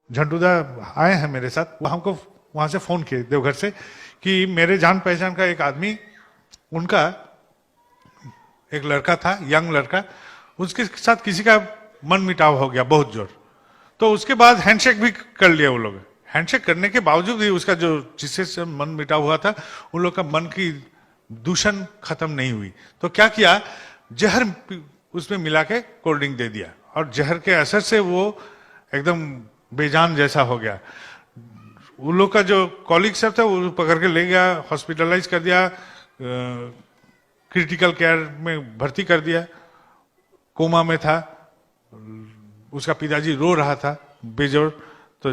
झंडूदा आए हैं मेरे साथ, वो हमको वहां से फोन किए देवघर से कि मेरे जान पहचान का एक आदमी, उनका एक लड़का था, यंग लड़का, उसके साथ किसी का मन मिटाव हो गया बहुत जोर। तो उसके बाद हैंडशेक भी कर लिया वो लोग। हैंडशेक करने के बावजूद भी उसका जो जिससे मन मिटाव हुआ था, उन लोग का मन की दूषण खत्म नहीं हुई। तो क्या किया, जहर उसमें मिला के कोल्ड ड्रिंक दे दिया, और जहर के असर से वो एकदम बेजान जैसा हो गया। उन लोग का जो कॉलीग सब था वो पकड़ के ले गया, हॉस्पिटलाइज कर दिया, क्रिटिकल केयर में भर्ती कर दिया, कोमा में था। उसका पिताजी रो रहा था बेजोर। तो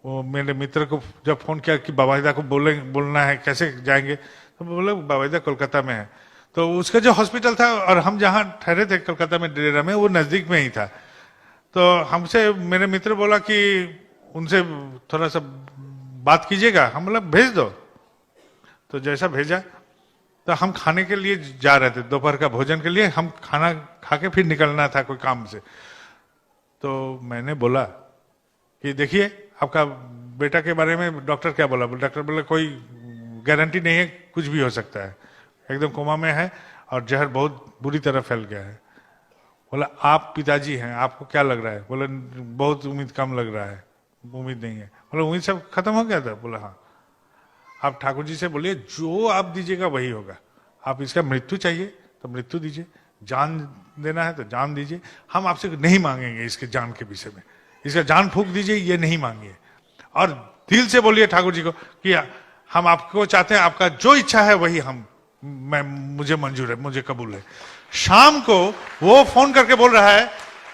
वो मेरे मित्र को जब फोन किया कि बाबाईदा को बोलना है, कैसे जाएंगे, तो बोले बाबाईदा कोलकाता में है। तो उसका जो हॉस्पिटल था और हम जहाँ ठहरे थे कोलकाता में डेरा में, वो नजदीक में ही था। तो हमसे मेरे मित्र बोला कि उनसे थोड़ा सा बात कीजिएगा। हम बोला भेज दो। तो जैसा भेजा, तो हम खाने के लिए जा रहे थे, दोपहर का भोजन के लिए। हम खाना खा के फिर निकलना था कोई काम से। तो मैंने बोला कि देखिए, आपका बेटा के बारे में डॉक्टर क्या बोला। डॉक्टर बोला कोई गारंटी नहीं है, कुछ भी हो सकता है, एकदम कोमा में है और जहर बहुत बुरी तरह फैल गया है। बोला आप पिताजी हैं, आपको क्या लग रहा है। बोला बहुत उम्मीद कम लग रहा है, उम्मीद नहीं है। बोला उम्मीद सब खत्म हो गया था। बोला हाँ। आप ठाकुर जी से बोलिए जो आप दीजिएगा वही होगा। आप इसका मृत्यु चाहिए तो मृत्यु दीजिए, जान देना है तो जान दीजिए। हम आपसे नहीं मांगेंगे इसके जान के विषय में, इसका जान फूंक दीजिए, ये नहीं मांगिए। और दिल से बोलिए ठाकुर जी को कि हम आपको चाहते हैं, आपका जो इच्छा है वही मुझे मंजूर है, मुझे कबूल है। शाम को वो फोन करके बोल रहा है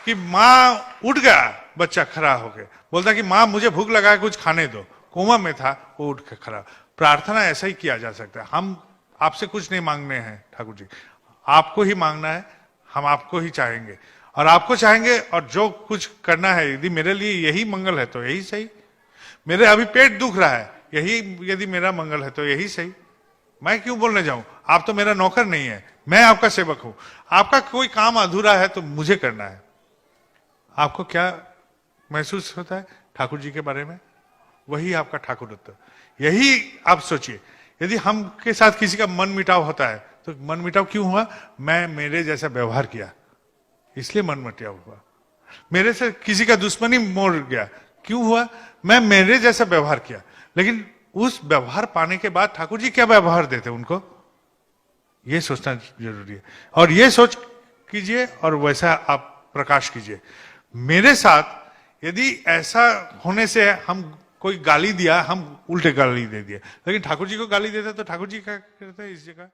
कि माँ उठ गया, बच्चा खड़ा होके बोलता कि माँ मुझे भूख लगा है, कुछ खाने दो। कोमा में था, वो उठ के खड़ा। प्रार्थना ऐसा ही किया जा सकता है। हम आपसे कुछ नहीं मांगने हैं ठाकुर जी, आपको ही मांगना है। हम आपको ही चाहेंगे और आपको चाहेंगे, और जो कुछ करना है, यदि मेरे लिए यही मंगल है तो यही सही। मेरे अभी पेट दुख रहा है, यही यदि मेरा मंगल है तो यही सही। मैं क्यों बोलने जाऊं, आप तो मेरा नौकर नहीं है, मैं आपका सेवक हूं। आपका कोई काम अधूरा है तो मुझे करना है। आपको क्या महसूस होता है ठाकुर जी के बारे में, वही आपका ठाकुरत्व। यही आप सोचिए, यदि हम के साथ किसी का मन मिटाव होता है तो मन मिटाव क्यों हुआ, मैं मेरे जैसा व्यवहार किया इसलिए मन मिटाव हुआ। मेरे से किसी का दुश्मनी मोड़ गया, क्यों हुआ, मैं मेरे जैसा व्यवहार किया। लेकिन उस व्यवहार पाने के बाद ठाकुर जी क्या व्यवहार देते उनको, ये सोचना जरूरी है। और ये सोच कीजिए और वैसा आप प्रकाश कीजिए। मेरे साथ यदि ऐसा होने से हम कोई गाली दिया, हम उल्टे गाली दे दिए, लेकिन ठाकुर जी को गाली देते तो ठाकुर जी क्या करते इस जगह।